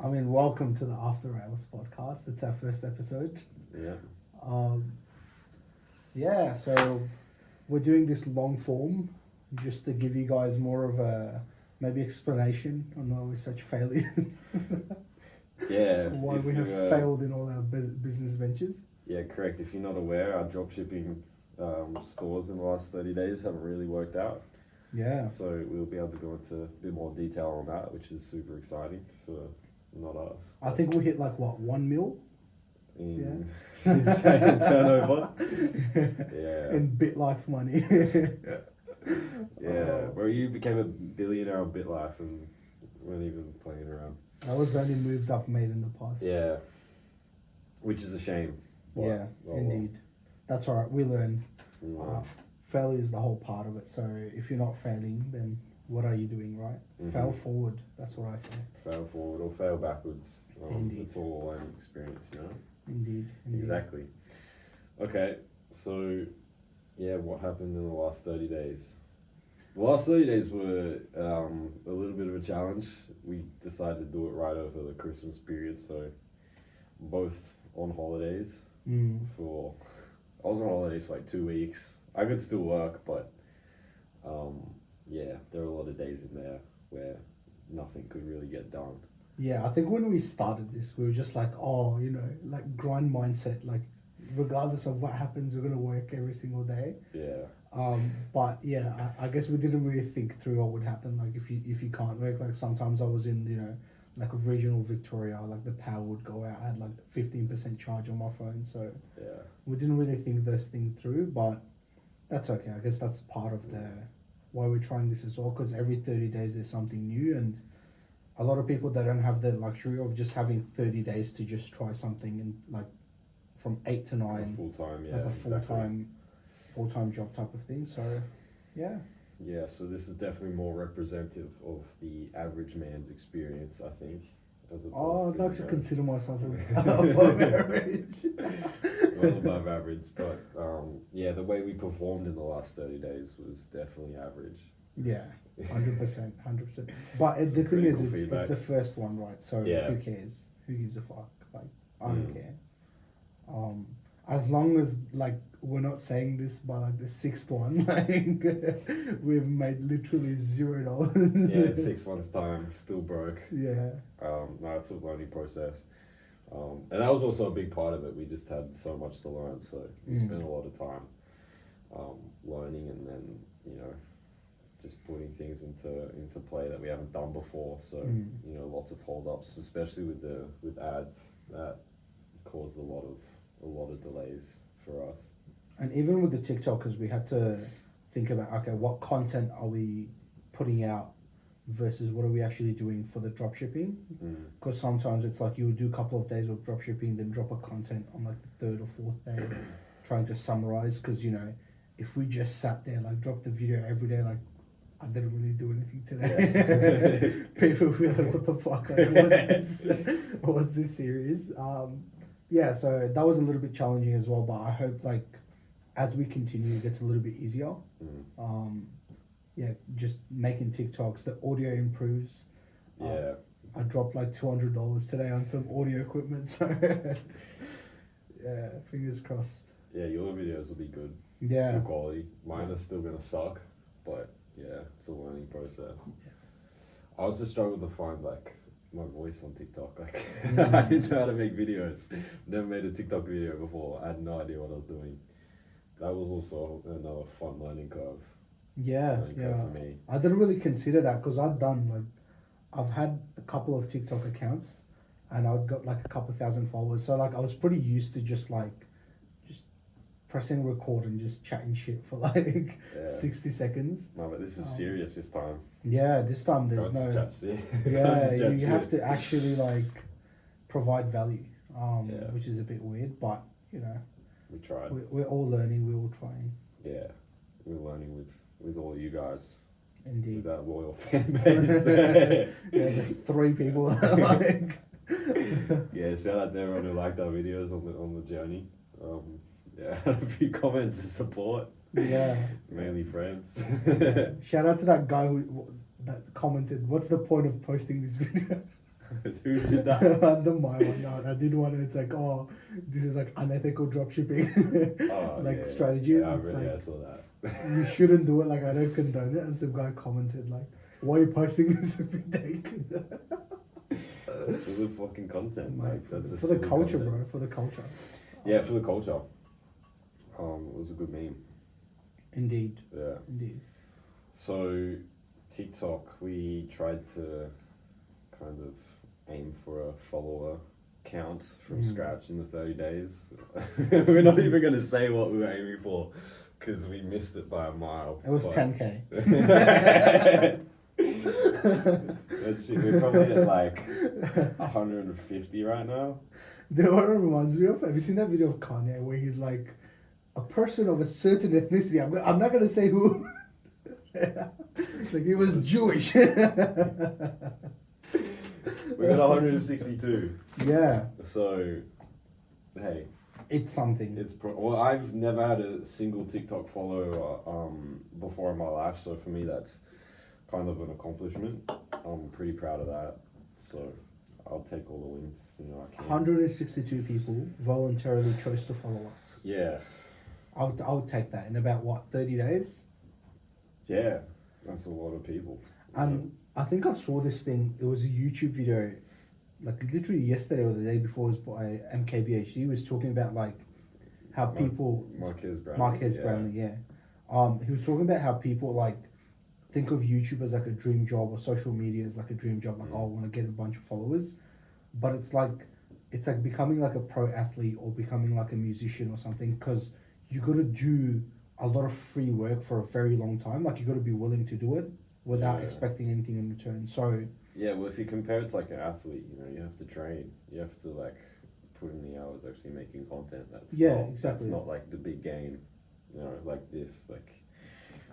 I mean, welcome to the After Hours podcast. It's our first episode. Yeah. Um, yeah, so we're doing this long form just to give you guys more of a maybe explanation on why we're such failures. Yeah. Why if we have you, failed in all our business ventures. Yeah, correct. If you're not aware, our dropshipping stores in the last 30 days haven't really worked out. Yeah. So we'll be able to go into a bit more detail on that, which is super exciting for not us. I think we hit like what, 1 mil? In insane turnover. Yeah. In BitLife money. Yeah. Where you became a billionaire on BitLife and weren't even playing around. That was the only moves I've made in the past. Yeah. Which is a shame. But, Yeah, indeed. That's all right. We learn. Well. Failure is the whole part of it. So if you're not failing, then what are you doing, right? Mhm. Fail forward. That's what I say. Fail forward or fail backwards. Indeed. It's all a learning experience, you know? Indeed. Exactly. Okay, so yeah, what happened in the last 30 days? The last 30 days were a little bit of a challenge. We decided to do it right over the Christmas period, so both on holidays for. I was on holidays for like 2 weeks. I could still work, but yeah, there are a lot of days in there where nothing could really get done. Yeah, I think when we started this, we were just like, oh, like grind mindset. Like, regardless of what happens, we're gonna work every single day. Yeah. But yeah, I guess we didn't really think through what would happen. Like, if you can't work, like sometimes I was in like regional Victoria, like the power would go out. I had like 15% charge on my phone, so Yeah. we didn't really think those things through. But that's okay. I guess that's part of why we're trying this as well. Because every 30 days there's something new, and a lot of people, they don't have the luxury of just having 30 days to just try something and like from 8 to 9, Full time, yeah. like a Exactly. full-time job type of thing. So yeah. Yeah, so this is definitely more representative of the average man's experience, I think, as Oh, opposed I'd like to to consider myself above average. well above average. But yeah, the way we performed in the last 30 days was definitely average. Yeah, 100%. But the thing is, critical it's feedback. the first one, right? So Yeah. who cares? Who gives a fuck? Like, I don't care. As long as like we're not saying this by like the sixth one, like we've made literally $0. Yeah, in 6 months' time, still broke. Yeah. No, it's a learning process. And that was also a big part of it. We just had so much to learn, so we spent a lot of time learning, and then just putting things into play that we haven't done before. So lots of holdups, especially with ads, that caused a lot of delays for us. And even with the TikTokers, we had to think about, okay, what content are we putting out versus what are we actually doing for the dropshipping? Because sometimes it's like you do a couple of days of dropshipping, then drop a content on like the third or fourth day, trying to summarize. Because if we just sat there, like dropped the video every day, like I didn't really do anything today. People will be like, what the fuck? Like, what's this? What's this series? Yeah, so that was a little bit challenging as well, but I hope like as we continue, it gets a little bit easier. Yeah, just making TikToks, the audio improves. Yeah. I dropped like $200 today on some audio equipment, so yeah, fingers crossed. Yeah, your videos will be good. Yeah. Good quality. Mine are still gonna suck, but yeah, it's a learning process. I was just struggling to find like my voice on TikTok. Like I didn't know how to make videos. Never made a TikTok video before. I had no idea what I was doing. That was also another fun learning curve. Yeah, For me. I didn't really consider that because I've had a couple of TikTok accounts, and I've got like a couple thousand followers. So like I was pretty used to just pressing record and just chatting shit for like 60 seconds. No, but this is serious this time. Yeah, this time there's Can't no. just chat shit. Yeah, Can't just you chat have shit. to actually like provide value, which is a bit weird, but We tried. we're all learning, we're all trying. Yeah, we're learning with all you guys. Indeed. With that loyal fan base. Yeah, the 3 people that are like. Yeah, shout out to everyone who liked our videos on the journey. Yeah, a few comments of support. Yeah. Mainly friends. Yeah. Shout out to that guy that commented, "What's the point of posting this video?" Who did that? The my one. No, I did one. It's like, oh, this is like unethical dropshipping, Oh, like yeah, strategy. Yeah, It's I like saw that. you shouldn't do it. Like I don't condone it. And some guy commented like, why are you posting this every day? For the fucking content, Mate, like that's for the silly culture, content. bro. For the culture. Yeah, for the culture. It was a good meme. Indeed. Yeah. Indeed. So, TikTok, we tried to kind of aim for a follower count from scratch in the 30 days. We're not even going to say what we were aiming for because we missed it by a mile. It was 10K. We're probably at like 150 right now. You know what it reminds me of? Have you seen that video of Kanye where he's like, a person of a certain ethnicity, I'm not going to say who. Like he was Jewish. We got 162. Yeah. So, hey, it's something. Well, I've never had a single TikTok follower before in my life, so for me that's kind of an accomplishment. I'm pretty proud of that. So I'll take all the wins, I can. 162 people voluntarily chose to follow us. Yeah. I would take that in about what, 30 days? Yeah, that's a lot of people. And I think I saw this thing. It was a YouTube video, like literally yesterday or the day before. It was by MKBHD. He was talking about like how people Marquez Brownlee, yeah. He was talking about how people like think of YouTube as like a dream job or social media as like a dream job. Like, oh, I want to get a bunch of followers, but it's like becoming like a pro athlete or becoming like a musician or something, because you got to do a lot of free work for a very long time. Like you got to be willing to do it without expecting anything in return. So yeah, well, if you compare it to like an athlete, you have to train. You have to like put in the hours actually making content. Exactly. That's not like the big game, like this. Like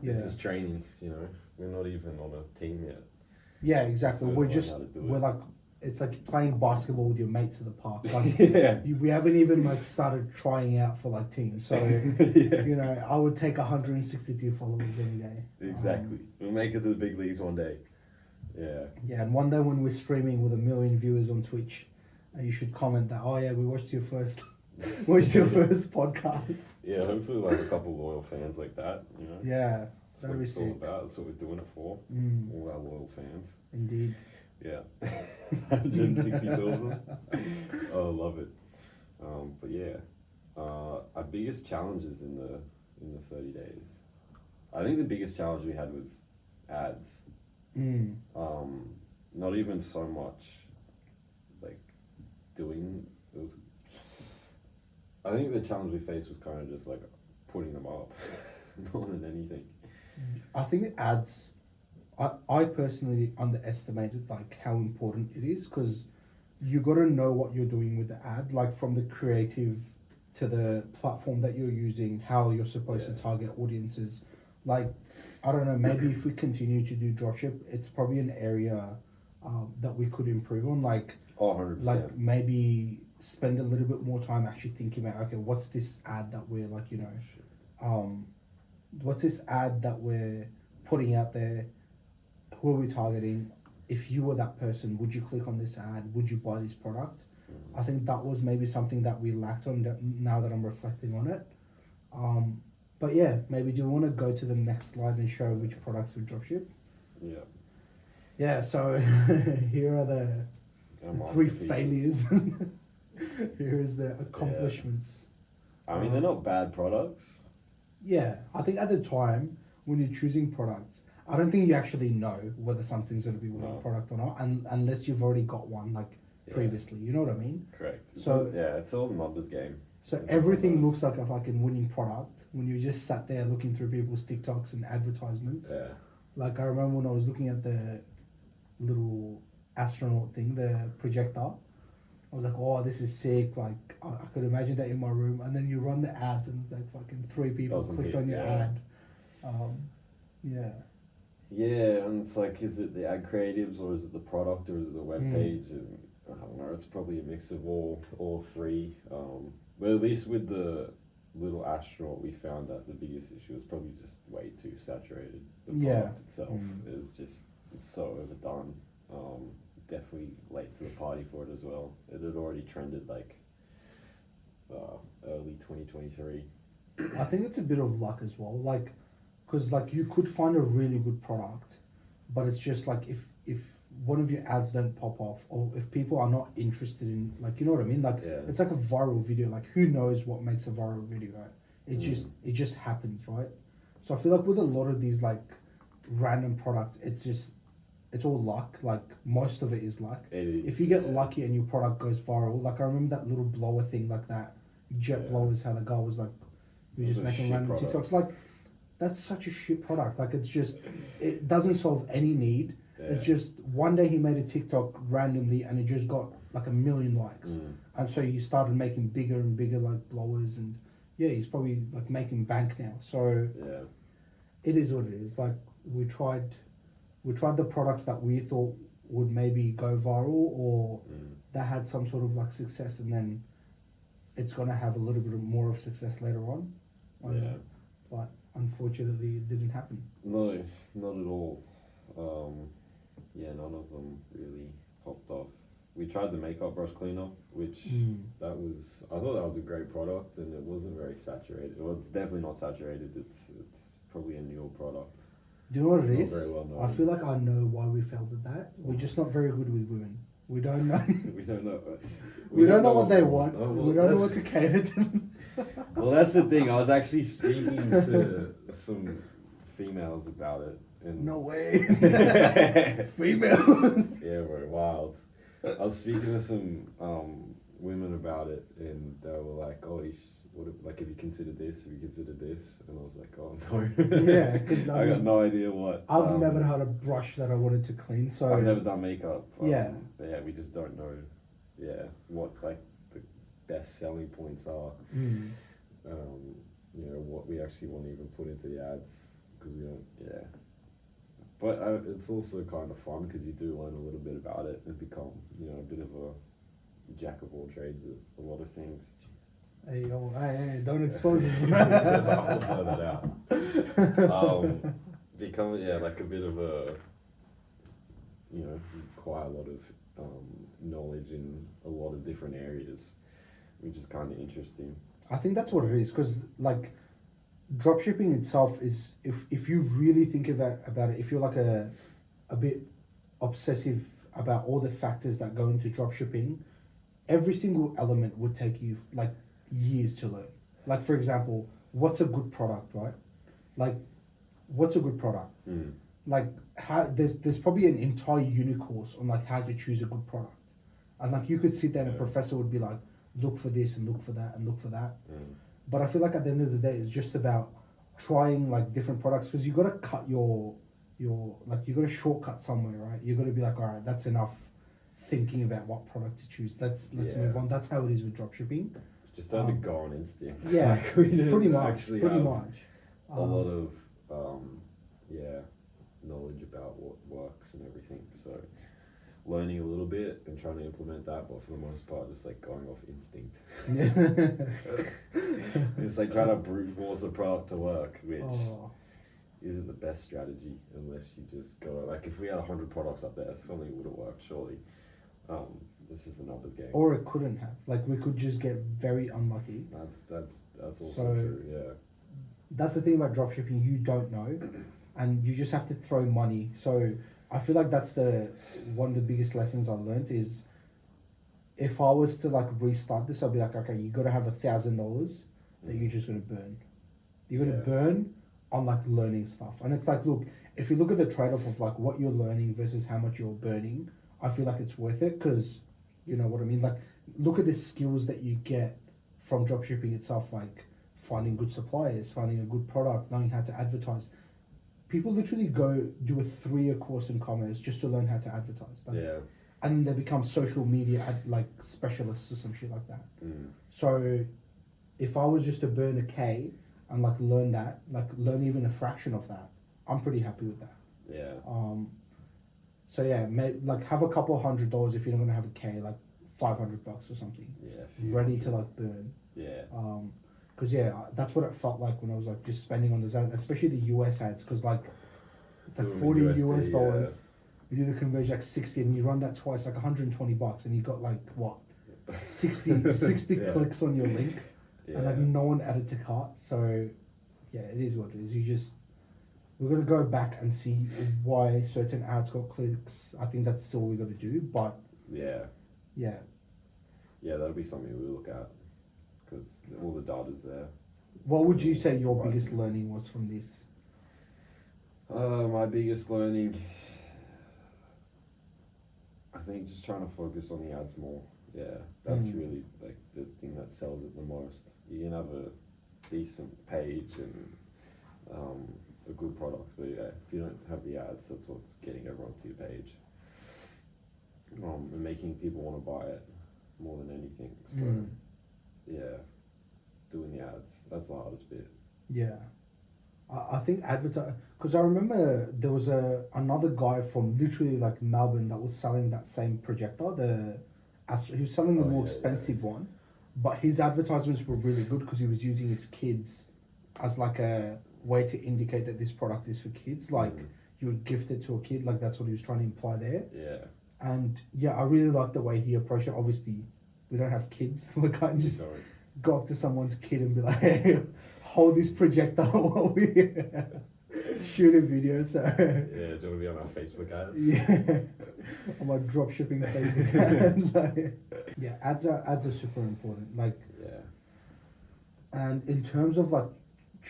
this is training. We're not even on a team yet. Yeah, exactly. So we're like, it's like playing basketball with your mates at the park. Like yeah. We haven't even like started trying out for like teams. So I would take 162 followers any day. Exactly. We'll make it to the big leagues one day. Yeah. Yeah, and one day when we're streaming with 1 million viewers on Twitch, you should comment that, oh yeah, we watched your first podcast. Yeah, hopefully like a couple loyal fans like that, Yeah, that's what it's all about. That's what we're doing it for. All our loyal fans. Indeed. Yeah. 162 of them. Oh, I love it. But yeah, our biggest challenges in the 30 days. I think the biggest challenge we had was ads. Not even so much like doing it was. I think the challenge we faced was kind of just like putting them up more than anything. I think ads, I personally underestimated like how important it is, because you got to know what you're doing with the ad, like from the creative to the platform that you're using, how you're supposed to target audiences. Like, I don't know, maybe if we continue to do dropship, it's probably an area that we could improve on. Like, 100%. Like maybe spend a little bit more time actually thinking about, okay, what's this ad that we're like, what's this ad that we're putting out there? Who are we targeting? If you were that person, would you click on this ad? Would you buy this product? I think that was maybe something that we lacked on now that I'm reflecting on it. But yeah, maybe do you want to go to the next slide and show which products we dropship? Yeah. Yeah, so here are the 3 failures. Here is the accomplishments. I mean, they're not bad products. Yeah, I think at the time when you're choosing products, I don't think you actually know whether something's going to be a winning product or not, unless you've already got one previously. You know what I mean? Correct. It's all a numbers game. So everything looks like a fucking winning product when you just sat there looking through people's TikToks and advertisements. Yeah. Like I remember when I was looking at the little astronaut thing, the projector, I was like, oh, this is sick. Like I could imagine that in my room. And then you run the ads and it's like fucking 3 people clicked on your ad. Yeah. Yeah, and it's like, is it the ad creatives or is it the product or is it the web page? And I don't know. It's probably a mix of all 3. But at least with the little astronaut, we found that the biggest issue is probably just way too saturated. The product itself is just, it's so overdone. definitely late to the party for it as well. It had already trended like early 2023. I think it's a bit of luck as well, like, because like you could find a really good product, but it's just like if one of your ads don't pop off, or if people are not interested in, like, you know what I mean, like it's like a viral video. Like, who knows what makes a viral video, right? It just happens, right? So I feel like with a lot of these like random products, it's all luck. Like, most of it is luck. It is, if you get lucky and your product goes viral, like I remember that little blower thing, like that jet blowers, how the guy was like, he was just making random TikToks. Like, that's such a shit product. Like, it's just, it doesn't solve any need. It's just one day he made a TikTok randomly and it just got like 1 million likes, and so he started making bigger and bigger like blowers, and he's probably like making bank now. So it is what it is. Like, we tried the products that we thought would maybe go viral, or that had some sort of like success, and then it's gonna have a little bit more of success later on. But unfortunately, it didn't happen. No, not at all. None of them really popped off. We tried the makeup brush cleaner, which I thought that was a great product, and it wasn't very saturated. Well, it's definitely not saturated. It's probably a newer product. Do you know what it is? Very well known. I feel like I know why we failed at that. We're just not very good with women. We don't know. We don't know. We don't know what they want. We don't know what to cater to them. Well, that's the thing. I was actually speaking to some females about it. And no way. Females. Yeah, bro, wild. I was speaking to some women about it, and they were like, "Oh, have you considered this? Have you considered this?" And I was like, "Oh no." Yeah, I got no idea what. I've never had a brush that I wanted to clean, so I've never done makeup. But we just don't know. What like the best selling points are. What we actually want to even put into the ads, because we don't. Yeah. But it's also kind of fun because you do learn a little bit about it and become, a bit of a jack of all trades at a lot of things. Hey, don't expose it. I'll throw that out. Become, like a bit of a, quite a lot of knowledge in a lot of different areas, which is kind of interesting. I think that's what it is, because, like, dropshipping itself is, if you really think about it, if you're like a bit obsessive about all the factors that go into dropshipping, every single element would take you like years to learn. Like, for example, what's a good product, right? Like, what's a good product? Like, how there's probably an entire uni course on like how to choose a good product, and like you could sit there and a professor would be like, look for this and look for that and look for that. But I feel like at the end of the day, it's just about trying like different products, because you got to cut your like, you got to shortcut somewhere, right? You got to be like, all right, that's enough thinking about what product to choose. Let's move on. That's how it is with dropshipping. Just don't go on instinct. Yeah, like, pretty much. A lot of knowledge about what works and everything. So learning a little bit and trying to implement that, but for the most part, just like going off instinct. Just like trying to brute force a product to work, which isn't the best strategy unless you just go, like, if we had 100 products up there, something would have worked, surely. This is the numbers game. Or it couldn't have. Like, we could just get very unlucky. That's also true, yeah. That's the thing about dropshipping, you don't know, and you just have to throw money. So I feel like that's one of the biggest lessons I learned is, if I was to like restart this, I'd be like, okay, you got to have $1,000 that you're just going to burn. You're going to burn on like learning stuff. And it's like, look, if you look at the trade-off of like what you're learning versus how much you're burning, I feel like it's worth it, because you know what I mean? Like, look at the skills that you get from dropshipping itself, like finding good suppliers, finding a good product, knowing how to advertise. People literally go do a 3-year course in commerce just to learn how to advertise. Like, and they become social media like specialists or some shit like that. So if I was just to burn a K and like learn that, like learn even a fraction of that, I'm pretty happy with that. So like have a couple $100 if you're not gonna have a K, like $500 or something. Ready to like burn. Because that's what it felt like when I was like just spending on those ads, especially the US ads, because like it's like $40 US. you do the conversion like 60 and you run that twice, like $120, and you got like what, 60 Yeah. clicks on your link, Yeah. and like no one added to cart. So yeah, it is what it is. We're gonna go back and see why certain ads got clicks. I think that's all we got to do. But Yeah. yeah, That'll be something we look at because all the data's there. what would you say your Pricing. biggest learning was from this? My biggest learning, I think, just trying to focus on the ads more. Yeah, that's really like the thing that sells it the most. You can have a decent page and a good product, but yeah, if you don't have the ads, that's what's getting everyone to your page. And making people want to buy it more than anything. So yeah, doing the ads, that's the hardest bit. Yeah, I think advertise, because I remember there was another guy from literally like Melbourne that was selling that same projector. He was selling the more expensive one, but his advertisements were really good because he was using his kids as like a way to indicate that this product is for kids. Like you would gift it to a kid, like that's what he was trying to imply there. Yeah. And yeah, I really like the way he approached it. Obviously, we don't have kids. We can't just go up to someone's kid and be like, "Hey, hold this projector while we shoot a video." So yeah, do you want to be on our Facebook ads? Yeah, on my dropshipping Facebook ads. Like, yeah, ads are super important. Like, yeah, and in terms of like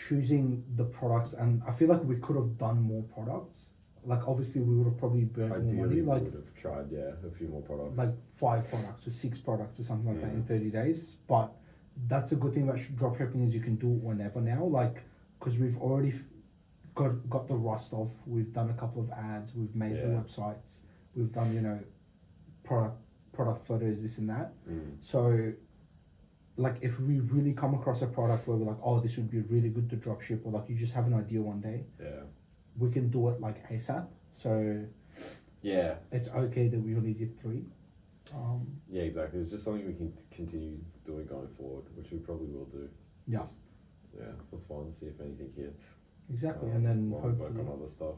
choosing the products, and I feel like we could have done more products. Like obviously we would have probably burnt more money. Ideally, Like we would have tried, a few more products. like 5 products or 6 products or something like that in 30 days. But that's a good thing about dropshipping is you can do it whenever now. Like, because we've already got the rust off. We've done a couple of ads. We've made the websites. We've done product photos, this and that. So like if we really come across a product where we're like, oh, this would be really good to dropship, or like you just have an idea one day. Yeah. We can do it like ASAP. So yeah, it's okay that we only did 3. Yeah, exactly. It's just something we can continue doing going forward, which we probably will do. Yeah. Just, for fun, see if anything hits. Exactly, and then while we hopefully work on other stuff.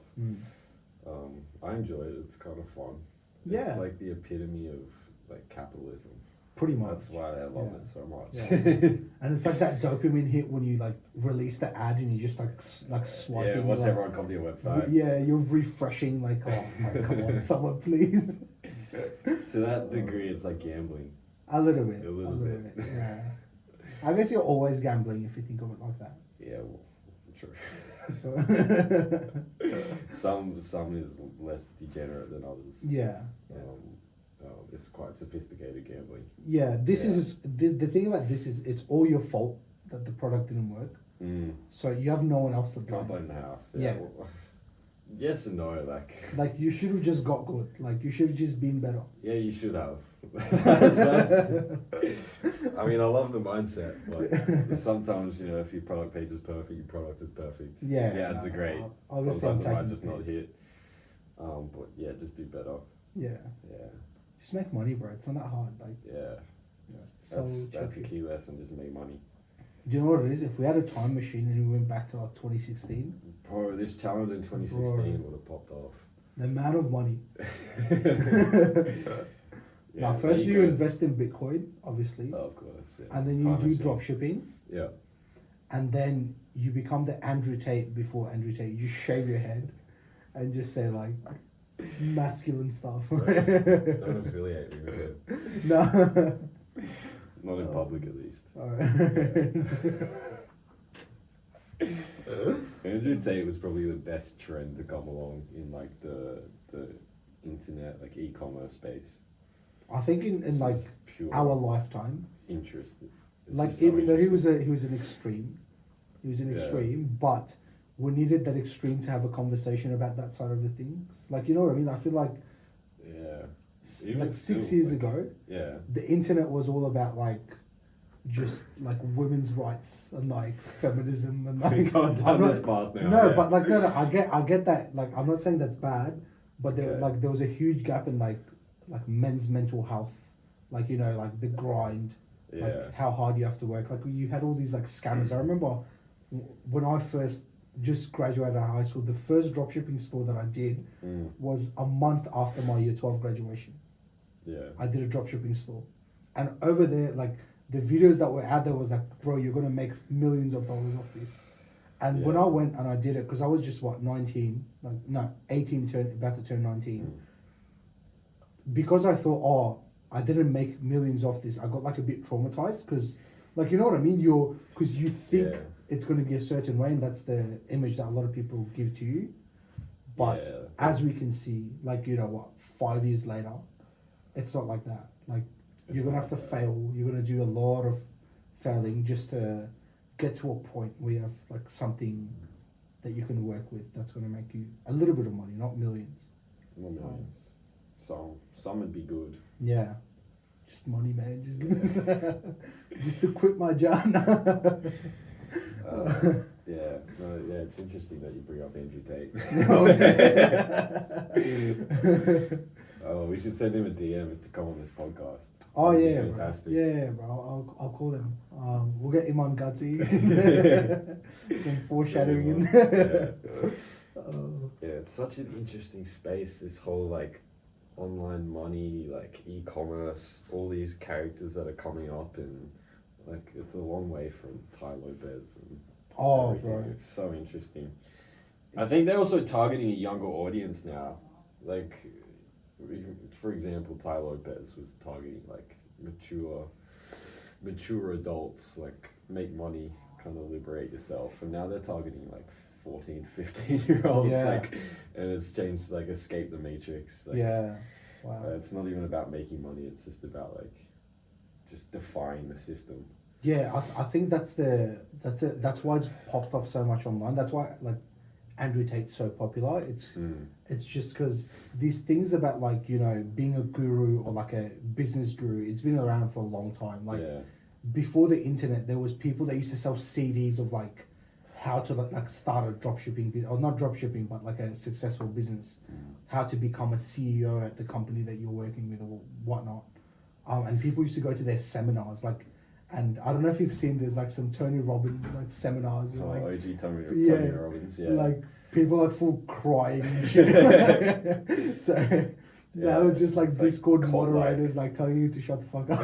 I enjoy it. It's kind of fun. Yeah. It's like the epitome of like capitalism. Pretty much. That's why I love it so much. Yeah. And it's like that dopamine hit when you like release the ad and you just like swiping. Yeah, watch like, everyone come to your website. Yeah, you're refreshing like, oh, like, come on, someone please. To that degree, it's like gambling. A little bit. A little bit. Yeah. I guess you're always gambling if you think of it like that. Yeah, well, true. So some is less degenerate than others. Yeah. It's quite sophisticated gambling. Yeah, this is the thing about this is it's all your fault that the product didn't work. So you have no one else to blame. Can't blame the house. Yeah. Well, yes and no, like you should have just got good. Like you should have just been better. Yeah, you should have. I mean, I love the mindset, but sometimes if your product page is perfect, your product is perfect. Yeah, the ads are great. Sometimes it might just not hit. But yeah, just do better. Yeah. Yeah. Just make money, bro. It's not that hard. Like. Yeah. That's a key lesson. Just make money. Do you know what it is? If we had a time machine and we went back to like 2016, bro, this challenge in 2016 would have popped off. The amount of money. Yeah, now, first you invest in Bitcoin, obviously. Oh, of course. Yeah. And then you do drop shipping. Yeah. And then you become the Andrew Tate before Andrew Tate. You just shave your head and just say like masculine stuff. Don't affiliate me with it. No. Not in public, at least. Alright. Andrew Tate was probably the best trend to come along in like the internet, like e-commerce space. I think in like pure our lifetime. Interest. Like even though he was an extreme, but we needed that extreme to have a conversation about that side of the things. Like, you know what I mean? I feel like like 6 years ago, the internet was all about like just like women's rights and like feminism and like we can't down this path now. No, but like no, I get that. Like I'm not saying that's bad, but there was a huge gap in like men's mental health, like like the grind, like how hard you have to work. Like you had all these like scammers. I remember when I first just graduated out of high school. The first dropshipping store that I did was a month after my year 12 graduation. Yeah. I did a dropshipping store. And over there, like, the videos that were out there was like, bro, you're going to make millions of dollars off this. And when I went and I did it, because I was just, 19? Like, no, 18, about to turn 19. Because I thought, I didn't make millions off this, I got, like, a bit traumatized. Because, like, you know what I mean? Because you think it's going to be a certain way, and that's the image that a lot of people give to you. But as we can see, like, 5 years later, it's not like that. Like, you're going to have to fail. You're going to do a lot of failing just to get to a point where you have, like, something that you can work with that's going to make you a little bit of money, not millions. Not millions. Some would be good. Yeah. Just money, man. Just just to quit my job. It's interesting that you bring up Andrew Tate. We should send him a DM to come on this podcast. Oh, That'd be yeah, fantastic. bro. Yeah, bro. I'll call him. We'll get Iman Gadzhi. Some foreshadowing in there. Yeah, it's such an interesting space, this whole, like, online money, like, e-commerce, all these characters that are coming up, and, like, it's a long way from Tai Lopez and everything. Bro. It's so interesting. I think they're also targeting a younger audience now. Like, for example, Tai Lopez was targeting, like, mature adults, like, make money, kind of liberate yourself, and now they're targeting, like, 14, 15-year-olds, like, and it's changed, like, escape the matrix. Like, wow. It's not even about making money, it's just about, like, just defying the system. Yeah, I think that's why it's popped off so much online. That's why, like, Andrew Tate's so popular. It's just because these things about, like, being a guru or like a business guru, it's been around for a long time. Like, before the internet, there was people that used to sell CDs of, like, how to, like, start a dropshipping, or not dropshipping, but like a successful business, how to become a CEO at the company that you're working with or whatnot. And people used to go to their seminars, like, and I don't know if you've seen, there's, like, some Tony Robbins, like, seminars. Like, OG Tony Robbins, like, people are full crying and shit. So now it's just like it's Discord like moderators, like, telling you to shut the fuck up.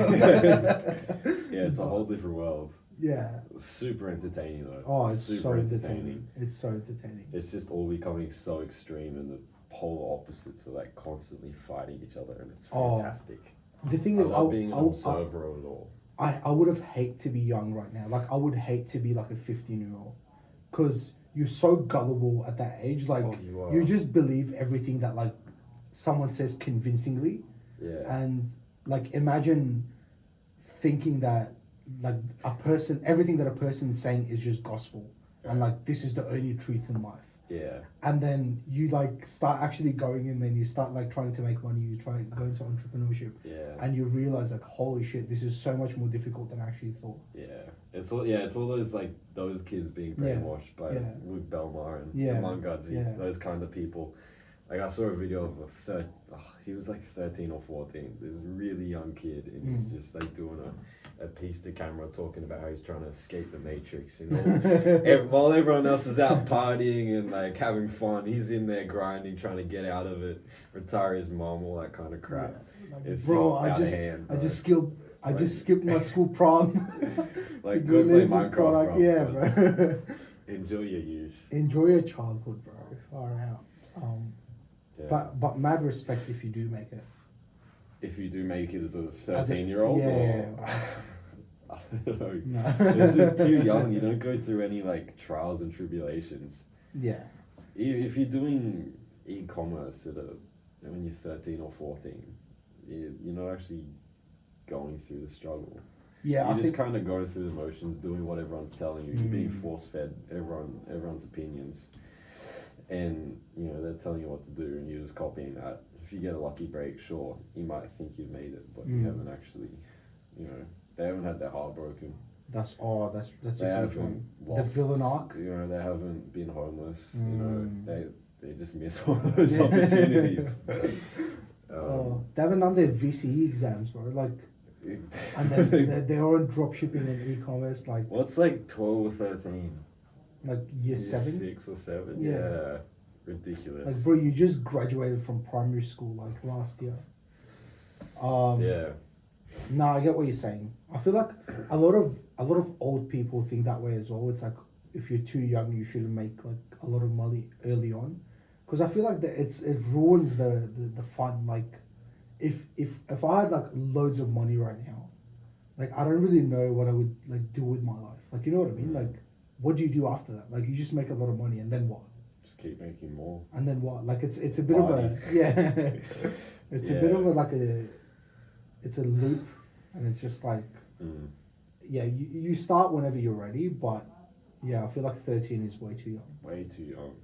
It's a whole different world. Yeah. Super entertaining though. Oh, it's super so entertaining. It's so entertaining. It's just all becoming so extreme, and the polar opposites are, like, constantly fighting each other, and it's fantastic. The thing is, being an observer of it all. I would have hate to be young right now. Like, I would hate to be like a 15-year-old, because you're so gullible at that age. Like, you just believe everything that, like, someone says convincingly. Yeah. And, like, imagine thinking that, like, everything that a person's saying is just gospel, and, like, this is the only truth in life. Yeah. And then you, like, start actually going in, then you start, like, trying to make money, you try go into entrepreneurship. Yeah. And you realize, like, holy shit, this is so much more difficult than I actually thought. Yeah. It's all those, like, those kids being brainwashed by Luke Belmar and Iman Gadzhi, those kind of people. Like, I saw a video of he was like 13 or 14, this really young kid, and he's just, like, doing a piece to camera talking about how he's trying to escape the matrix, while everyone else is out partying and, like, having fun, he's in there grinding, trying to get out of it, retire his mom, all that kind of crap. Like, it's bro, just out of hand, bro. I just skipped my school prom. Like, go play Minecraft, bro. Yeah, bro. Enjoy your youth. Enjoy your childhood, bro. Far out. But mad respect if you do make it. If you do make it as a 13-year-old? I don't know. No. It's just too young. You don't go through any, like, trials and tribulations. Yeah. If you're doing e-commerce when you're 13 or 14, you're not actually going through the struggle. Yeah, you're just kind of going through the motions, doing what everyone's telling you. You're being force-fed everyone's opinions. And, they're telling you what to do, and you're just copying that. If you get a lucky break, sure, you might think you've made it, but you haven't actually, they haven't had their heart broken. That's a huge one. Lost, the villain arc. They haven't been homeless. They just miss all those opportunities. They haven't done their VCE exams, bro. Like, and they're on dropshipping and e-commerce. Like, what's like 12 or 13? like year 7. 6 or 7. Yeah. Yeah. Ridiculous. Like, bro, you just graduated from primary school like last year. Yeah. No, I get what you're saying. I feel like a lot of old people think that way as well. It's like if you're too young, you shouldn't make like a lot of money early on, because I feel like that it ruins the fun. Like, if I had like loads of money right now, like I don't really know what I would like do with my life. Like, you know what I mean? Like, what do you do after that? Like, you just make a lot of money and then what? Just keep making more. And then what? Like, it's a bit Party. of a yeah. It's a bit of a like a. It's a loop, and it's just like, yeah, you start whenever you're ready, but yeah, I feel like 13 is way too young. Way too young.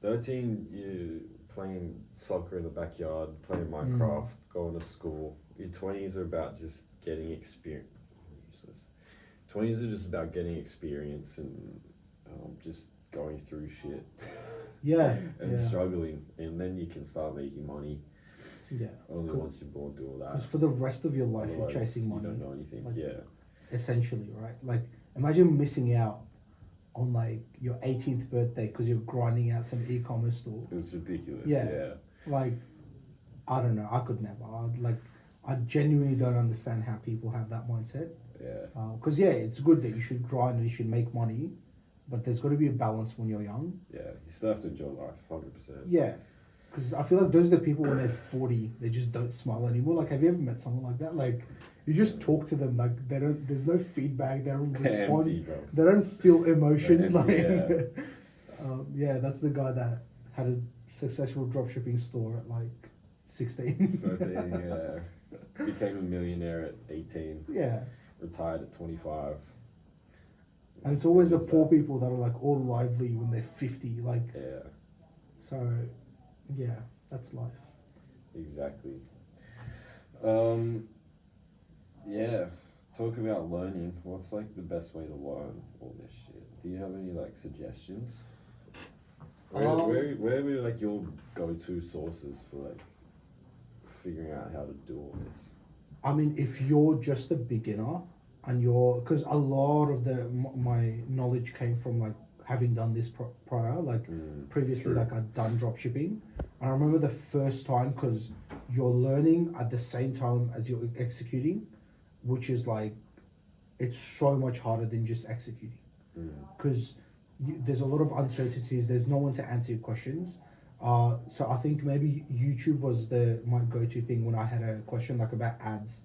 13, you playing soccer in the backyard, playing Minecraft, going to school. Your 20s are about just getting experience. 20s are just about getting experience and just going through shit. Yeah. And struggling, and then you can start making money. Yeah. Only once you're born do all that. Because for the rest of your life, Otherwise, you're chasing money. You don't know anything. Like, yeah. Essentially, right? Like, imagine missing out on like your 18th birthday because you're grinding out some e-commerce store. It's ridiculous. Yeah. Yeah. Like, I don't know. I could never. I genuinely don't understand how people have that mindset. Yeah. Because it's good that you should grind and you should make money, but there's got to be a balance when you're young. Yeah. You still have to enjoy life, 100%. Yeah. Because I feel like those are the people when they're 40, they just don't smile anymore. Like, have you ever met someone like that? Like, you just talk to them, like, they don't, there's no feedback, they don't respond, empty, bro. they don't feel emotions. Empty, Yeah, that's the guy that had a successful dropshipping store at like 16. 13, yeah. Became a millionaire at 18. Yeah. Retired at 25. And it's always the poor people that are like all lively when they're 50. Like, yeah. So, yeah, that's life. Exactly. Yeah. Talk about learning. What's like the best way to learn all this shit? Do you have any like suggestions? Where were like your go-to sources for like figuring out how to do all this? I mean, if you're just a beginner and because a lot of my knowledge came from like having done this prior, like previously, like I'd done dropshipping. And I remember the first time, because you're learning at the same time as you're executing, which is like, it's so much harder than just executing. Because there's a lot of uncertainties, there's no one to answer your questions. So I think maybe YouTube was my go-to thing when I had a question like about ads.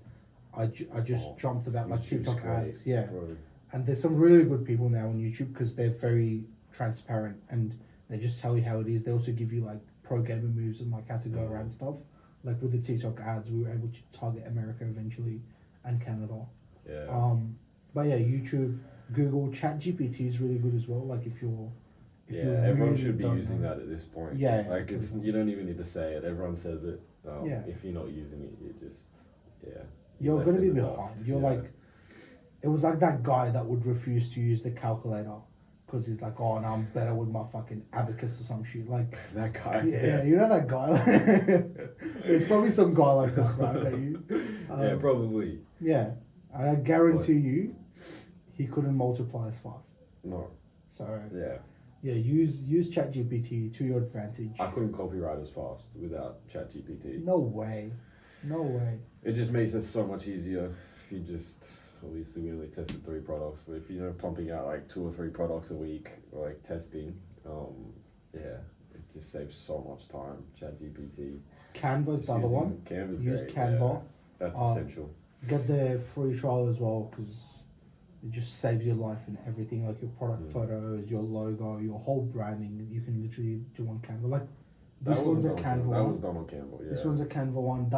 I just jumped about like TikTok ads. Yeah. Bro. And there's some really good people now on YouTube because they're very transparent and they just tell you how it is. They also give you like pro gamer moves and like how to go around stuff. Like with the TikTok ads, we were able to target America eventually and Canada. Yeah. But yeah, YouTube, Google, ChatGPT is really good as well. Like if you're everyone really should be using that at this point. Yeah. Like you don't even need to say it. Everyone says it. Yeah. If you're not using it, you just You're gonna be behind. Dust. You're like, it was like that guy that would refuse to use the calculator because he's like, oh, no, I'm better with my fucking abacus or some shit. Like that guy. Yeah, you know that guy. There's probably some guy like that, right? That you, yeah, probably. Yeah, and I guarantee you, he couldn't multiply as fast. No. So yeah, use ChatGPT to your advantage. I couldn't copyright as fast without ChatGPT. No way. It just makes it so much easier if you just. Obviously, we only tested 3 products, but if you're pumping out like 2 or 3 products a week, or like testing, it just saves so much time. ChatGPT. Canva's the other one. Canva's Use great. Canva. Yeah, that's essential. Get the free trial as well because it just saves your life and everything, like your product photos, your logo, your whole branding. You can literally do on Canva. Like this one's a Canva one. That was done on Canva. Yeah. This one's a Canva one.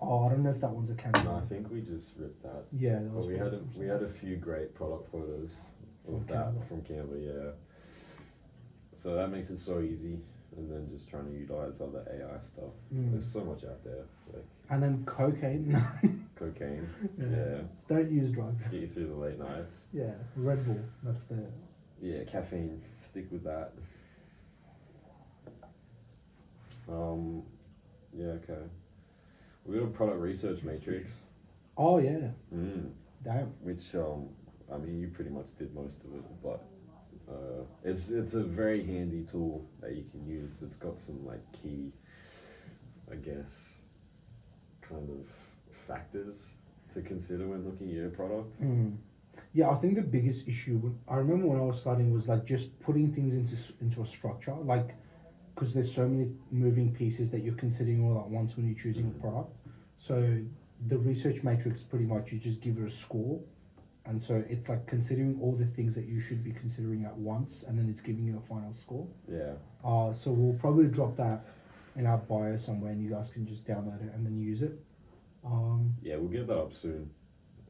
I don't know if that one's a Canva. No, I think we just ripped that. Yeah, but we had a few great product photos from Canva. Yeah. So that makes it so easy, and then just trying to utilize other AI stuff. There's so much out there. Like. And then cocaine. Cocaine. Yeah. Don't use drugs. Get you through the late nights. Yeah, Red Bull. That's the. Yeah, caffeine. Stick with that. Yeah. Okay. We got a product research matrix. Oh yeah. Damn. Which I mean, you pretty much did most of it, but It's a very handy tool that you can use. It's got some like key, I guess, kind of factors to consider when looking at your product. Yeah, I think the biggest issue, I remember when I was starting, was like just putting things into a structure, like, because there's so many moving pieces that you're considering all at once when you're choosing a product. So the research matrix, pretty much, you just give it a score, and so it's like considering all the things that you should be considering at once, and then it's giving you a final score. Yeah. So we'll probably drop that in our bio somewhere, and you guys can just download it and then use it. Yeah, we'll get that up soon.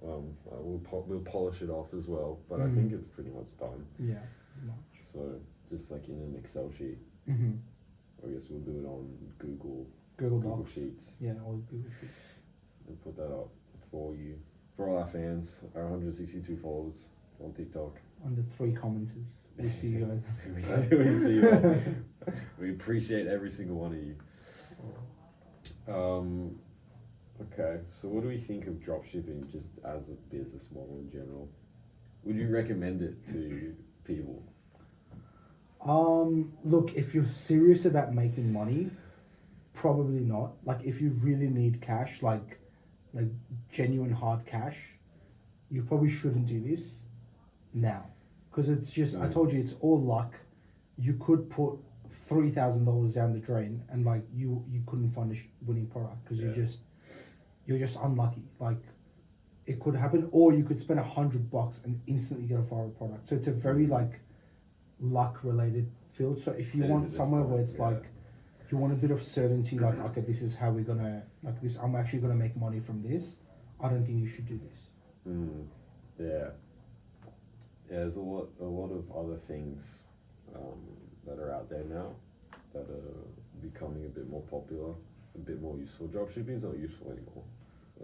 We'll polish it off as well, but I think it's pretty much done. Yeah, much. So just like in an Excel sheet. I guess we'll do it on Google Google Sheets. Yeah, or Google Sheets. And put that up for you, for all our fans, our 162 followers on TikTok. And the 3 commenters. We see you guys. We see you all. We appreciate every single one of you. Okay, so what do we think of dropshipping just as a business model in general? Would you recommend it to people? Look, if you're serious about making money, probably not. Like, if you really need cash, like genuine hard cash, you probably shouldn't do this now, because it's just, I told you, it's all luck. You could put $3,000 down the drain and like you couldn't find a winning product because you're just unlucky. Like, it could happen, or you could spend $100 and instantly get a viral product. So it's a very like luck related field. So if you want somewhere where it's like you want a bit of certainty, like, okay, this is how we're gonna, like, this, I'm actually gonna make money from this, I don't think you should do this. Yeah, there's a lot of other things that are out there now that are becoming a bit more popular, a bit more useful. Dropshipping is not useful anymore.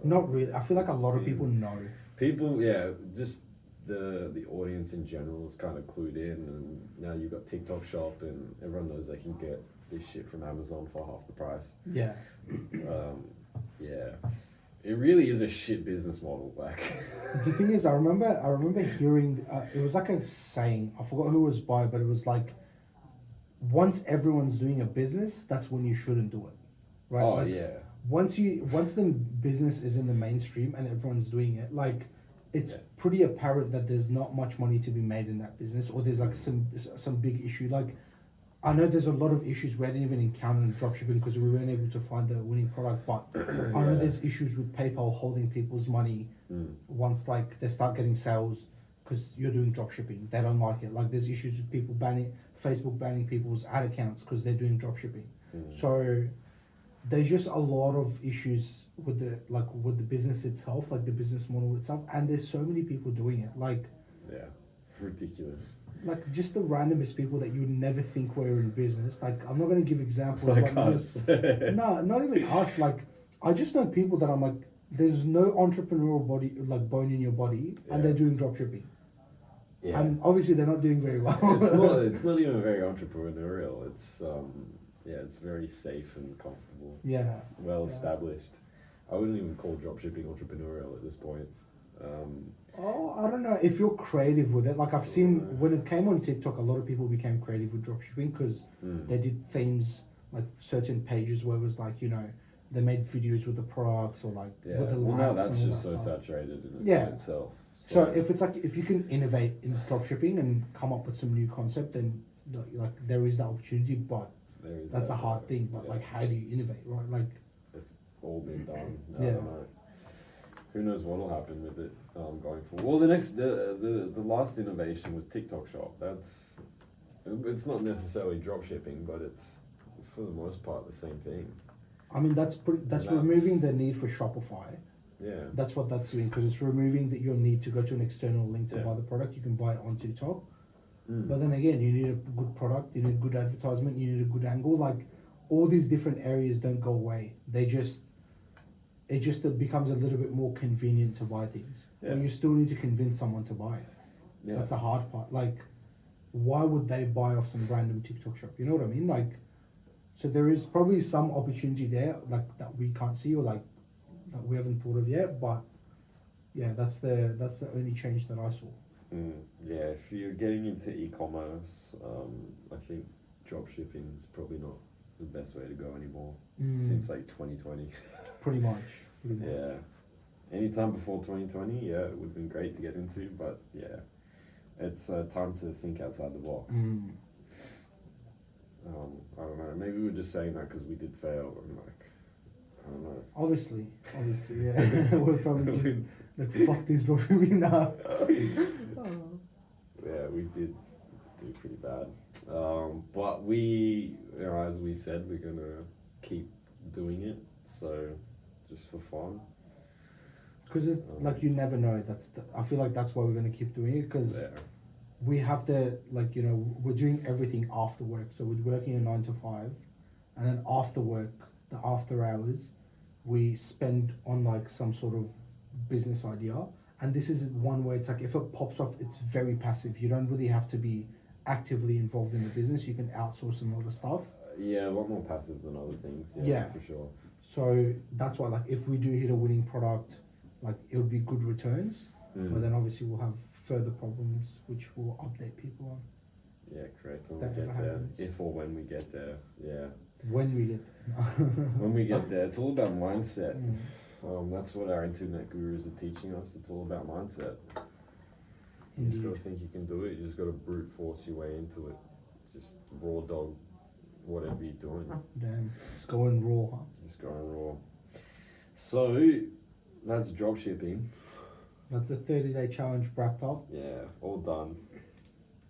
Not really. I feel like a lot of people know. People, just the audience in general is kind of clued in, and now you've got TikTok Shop, and everyone knows they can get this shit from Amazon for half the price. Yeah. It really is a shit business model. Like, the thing is, I remember hearing it was like a saying. I forgot who it was by, but it was like, once everyone's doing a business, that's when you shouldn't do it, right? Oh, like, yeah. Once the business is in the mainstream and everyone's doing it, like, it's pretty apparent that there's not much money to be made in that business, or there's like some big issue. Like, I know there's a lot of issues we didn't even encounter in dropshipping because we weren't able to find the winning product, but I know there's issues with PayPal holding people's money once like they start getting sales because you're doing dropshipping. They don't like it. Like, there's issues with people Facebook banning people's ad accounts because they're doing dropshipping. So there's just a lot of issues with the business itself, like the business model itself, and there's so many people doing it. Like, ridiculous. Like, just the randomest people that you would never think were in business. Like, I'm not going to give examples. Like us. No, not even us. Like, I just know people that I'm like, there's no entrepreneurial bone in your body, and they're doing dropshipping. Yeah. And obviously they're not doing very well. It's not even very entrepreneurial. It's it's very safe and comfortable. Yeah. Well established. I wouldn't even call dropshipping entrepreneurial at this point. I don't know if you're creative with it. Like, I've seen when it came on TikTok, a lot of people became creative with dropshipping because they did themes, like certain pages where it was like, they made videos with the products or like with the lights. Now that's and just all that so stuff. saturated in itself. So if you can innovate in dropshipping and come up with some new concept, then like there is that opportunity, but that's a hard thing. But like, how do you innovate, right? Like, it's all been done. I don't know. Who knows what will happen with it going forward? Well, the last innovation was TikTok Shop. It's not necessarily dropshipping, but it's for the most part the same thing. I mean, that's removing the need for Shopify. Yeah. That's what that's doing, because it's removing your need to go to an external link to buy the product. You can buy it on TikTok. But then again, you need a good product, you need good advertisement, you need a good angle. Like, all these different areas don't go away. It just becomes a little bit more convenient to buy things. But you still need to convince someone to buy it. Yeah. That's the hard part. Like, why would they buy off some random TikTok shop? You know what I mean? Like, so there is probably some opportunity there, like, that we can't see, or like that we haven't thought of yet. But yeah, that's the only change that I saw. Yeah, if you're getting into e-commerce, I think dropshipping is probably not the best way to go anymore since like 2020. Pretty much. Yeah. Anytime before 2020, yeah, it would have been great to get into, but yeah, it's time to think outside the box. I don't know. Maybe we were just saying that because we did fail, and like, I don't know. Obviously, yeah. We're probably just like, fuck this dropshipping now. Yeah, we did do pretty bad. But we, as we said, we're gonna keep doing it. So, just for fun. Because it's like you never know. I feel like that's why we're gonna keep doing it because we have to we're doing everything after work. So we're working a 9 to 5, and then after work, the after hours, we spend on like some sort of business idea. And this is one where it's like if it pops off, it's very passive. You don't really have to be actively involved in the business. You can outsource some other stuff. Yeah, a lot more passive than other things. Yeah, for sure. So that's why, like, if we do hit a winning product, like, it would be good returns. But then obviously we'll have further problems, which we'll update people on. Yeah, correct. When That we get ever there, happens. if or when we get there, yeah. When we get there. When we get there, it's all about mindset. That's what our internet gurus are teaching us. It's all about mindset. You just gotta think you can do it. You just gotta brute force your way into it. Just raw dog, whatever you're doing. Damn, just going raw, huh? Just going raw. So, that's dropshipping. That's a 30-day challenge wrapped up. Yeah, all done.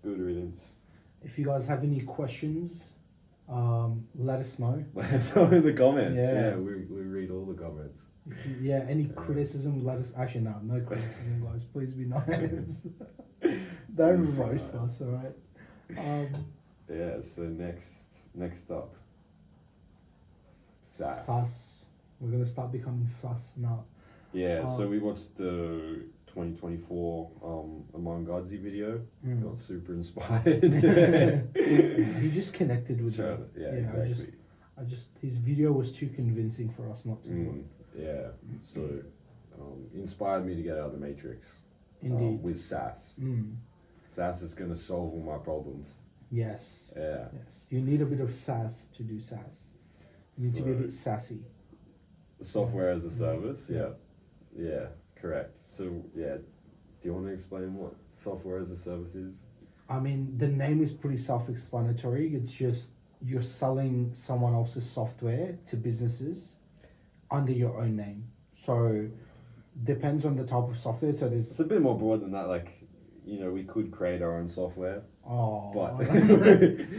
Good riddance. If you guys have any questions, let us know. Let us know in the comments. Yeah. We read all the comments. Any criticism, let us. Actually, no criticism, guys. Please be nice. Don't roast us, alright? Yeah, so next up. Sus. We're gonna start becoming sus now. Yeah, so we watched the 2024 Iman Gadzhi video. Got super inspired. He just connected with me. Yeah, exactly. I just his video was too convincing for us not to. Yeah, so inspired me to get out of the matrix. Indeed. With SaaS. SaaS is going to solve all my problems. Yes. Yeah. Yes. You need a bit of SaaS to do SaaS. You need to be a bit sassy. Software as a service. Yeah, correct. So yeah, do you want to explain what software as a service is? I mean, the name is pretty self-explanatory. It's just you're selling someone else's software to businesses under your own name. So depends on the type of software. So it's a bit more broad than that. Like, we could create our own software. But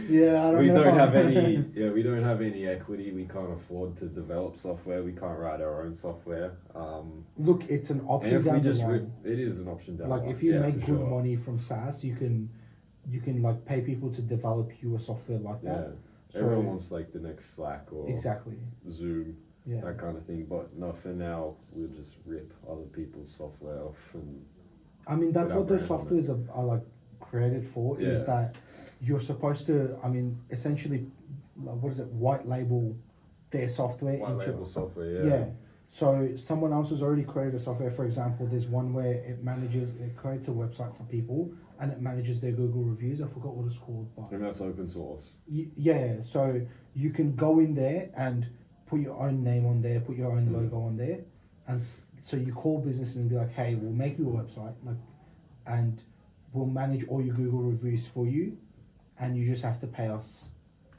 yeah, we don't have any. Yeah, we don't have any equity. We can't afford to develop software. We can't write our own software. Look, it's an option down the line. It is an option down the line. Like if you make good money from SaaS, you can like pay people to develop you a software like that. Yeah, everyone wants like the next Slack or Zoom. Yeah. That kind of thing. But no, for now, we'll just rip other people's software off. And I mean, that's what those softwares are like created for, is that you're supposed to, essentially, what is it, white label their software into software, yeah. So someone else has already created a software. For example, there's one where it creates a website for people and it manages their Google reviews. I forgot what it's called, but and that's open source. Yeah, so you can go in there and put your own name on there, put your own logo on there, and so you call businesses and be like, hey, we'll make you a website, and we'll manage all your Google reviews for you, and you just have to pay us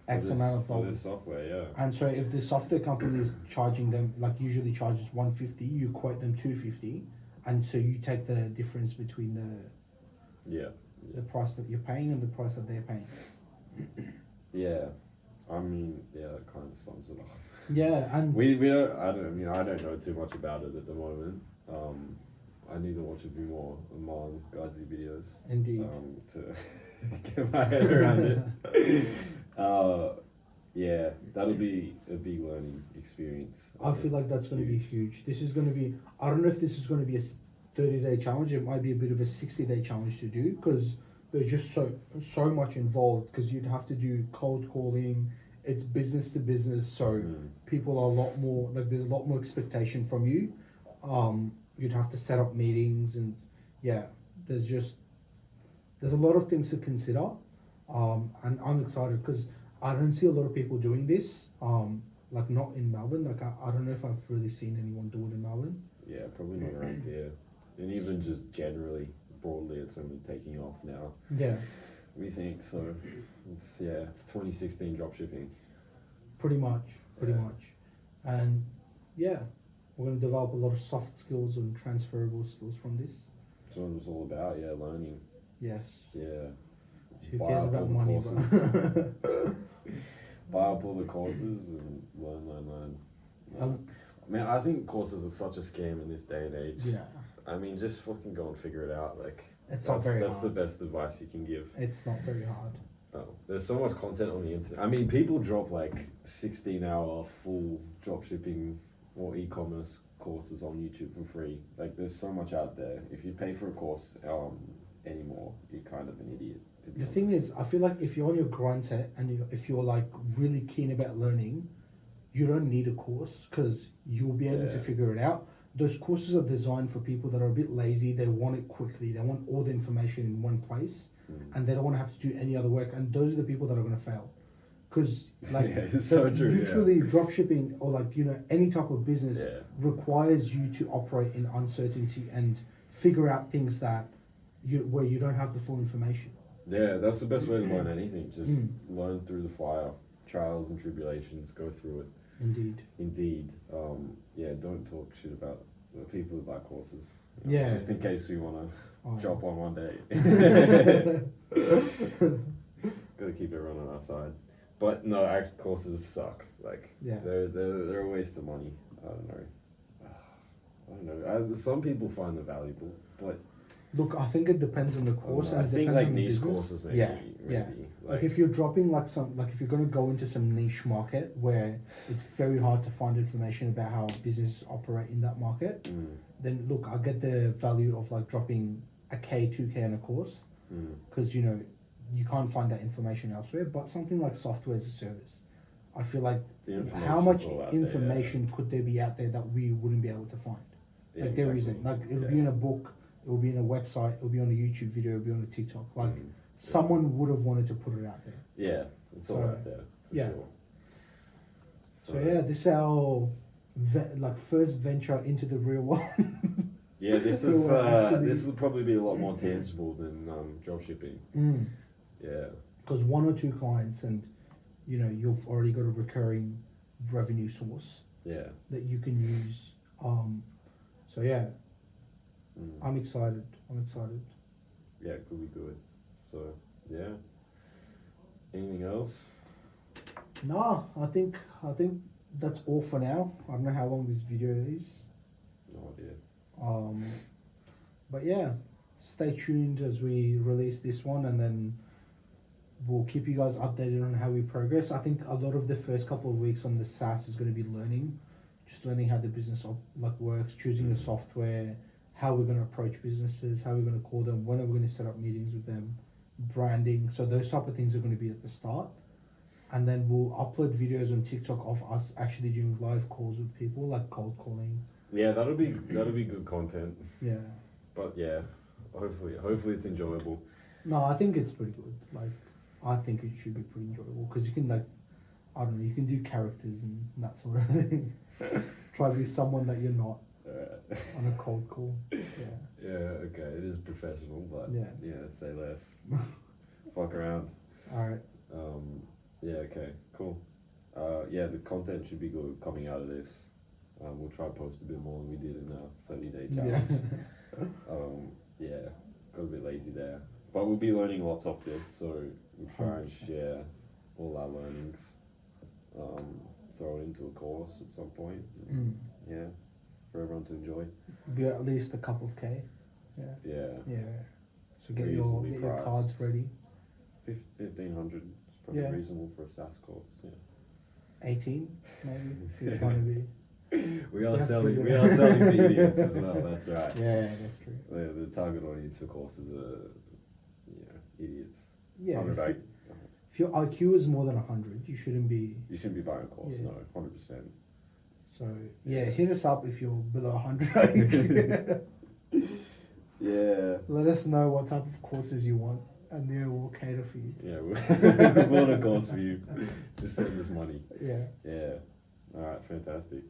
X amount of dollars. For this software, yeah. And so if the software company is charging them, usually charges $150, you quote them $250, and so you take the difference between the price that you're paying and the price that they're paying. Yeah, that kind of sums it up. Yeah, and we don't. I don't know too much about it at the moment. I need to watch a few more Iman Gadzhi videos. Indeed. To get my head around it. Yeah, that'll be a big learning experience. I feel like that's going to be huge. This is going to be, I don't know if this is going to be a 30-day challenge. It might be a bit of a 60-day challenge to do, because there's just so much involved, because you'd have to do cold calling. It's business to business, so people are a lot more, there's a lot more expectation from you. You'd have to set up meetings, and there's just there's a lot of things to consider, and I'm excited because I don't see a lot of people doing this. Like not in Melbourne. Like I don't know if I've really seen anyone do it in Melbourne. Yeah, probably not around here. And even just generally, broadly, it's only taking off now. Yeah, We think so. It's 2016 dropshipping. pretty much, Yeah. and yeah, we're gonna develop a lot of soft skills and transferable skills from this. That's what it was all about. Yeah, learning. Yes. Yeah. Who Buy cares up all about the money? courses. But Buy up all the courses and learn. Um, Man, I think courses are such a scam in this day and age. yeah, I mean, just fucking go and figure it out. Like, it's not very that's the hard. best advice you can give. It's not very hard. Oh, there's so much content on the internet. I mean, people drop like 16-hour full dropshipping or e-commerce courses on YouTube for free. Like, there's so much out there. If you pay for a course anymore, you're kind of an idiot. To be The honest. thing is, I feel like if you're on your grind set and if you're like really keen about learning, you don't need a course because you'll be able to Yeah. figure it out. Those courses are designed for people that are a bit lazy. They want it quickly. They want all the information in one place, and they don't want to have to do any other work. And those are the people that are going to fail, because like Yeah, it's so that's true, yeah. literally drop shipping or like any type of business Yeah. requires you to operate in uncertainty and figure out things that where you don't have the full information. Yeah, that's the best way to learn anything. Just learn through the fire, trials and tribulations, go through it. Indeed. Yeah, don't talk shit about the people who buy courses. You know, Yeah. Just in case we want Oh, to drop one day. Gotta keep everyone on our side. But no, actually, courses suck. Like, Yeah. they're a waste of money. I don't know. Some people find them valuable, but Look, I think it depends on the course I and it think depends like on the niche business. courses maybe. Yeah. maybe. Like if you're dropping like if you're gonna go into some niche market where it's very hard to find information about how businesses operate in that market, then look, I get the value of like dropping a K, 2K on a course, because you can't find that information elsewhere. But something like software as a service, I feel like how much information could there be out there that we wouldn't be able to find? Yeah, Like there isn't. Like it'll be in a book, it will be in a website, it will be on a YouTube video, it will be on a TikTok. Like someone would have wanted to put it out there. Yeah, it's all out there. For sure. So yeah, this is our first venture into the real world. Yeah, this will probably be a lot more tangible than dropshipping. Yeah. Because one or two clients, and you've already got a recurring revenue source. Yeah. That you can use. So yeah, I'm excited. Yeah, it could be good. So yeah. Anything else? No, I think that's all for now. I don't know how long this video is. No idea. But yeah, stay tuned as we release this one, and then we'll keep you guys updated on how we progress. I think a lot of the first couple of weeks on the SaaS is going to be learning how the business works, choosing the software, how we're going to approach businesses, how we're going to call them, when are we going to set up meetings with them, branding. So those type of things are going to be at the start. And then we'll upload videos on TikTok of us actually doing live calls with people, like cold calling. Yeah, that'll be good content. Yeah. But yeah, hopefully it's enjoyable. No, I think it's pretty good. Like, I think it should be pretty enjoyable because you can you can do characters and that sort of thing. Try to be someone that you're not on a cold call. Yeah. Yeah. Okay. It is professional, but yeah, say less. Fuck around. All right. Yeah. Okay. Cool. Yeah, the content should be good coming out of this. We'll try to post a bit more than we did in our 30-day challenge. Yeah, got a bit lazy there, but we'll be learning lots off this, so we'll try and share all our learnings. Throw it into a course at some point. Yeah, for everyone to enjoy. Be at least a couple of K. Yeah. So get your cards ready. 1,500 is probably reasonable for a SaaS course. Yeah. 18 maybe if you're trying to be. We are selling to idiots as well. That's right. Yeah, that's true. The target audience for courses are idiots. Yeah. If your IQ is more than 100, you shouldn't be. You shouldn't be buying a course. No, 100%. So hit us up if you're below 100 IQ. Yeah. Let us know what type of courses you want, and yeah, we'll cater for you. Yeah, we'll build a course for you. Just send us money. Yeah. Yeah. All right, fantastic.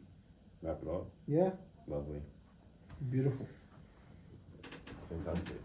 Wrap it up. Yeah. Lovely. Beautiful. Fantastic.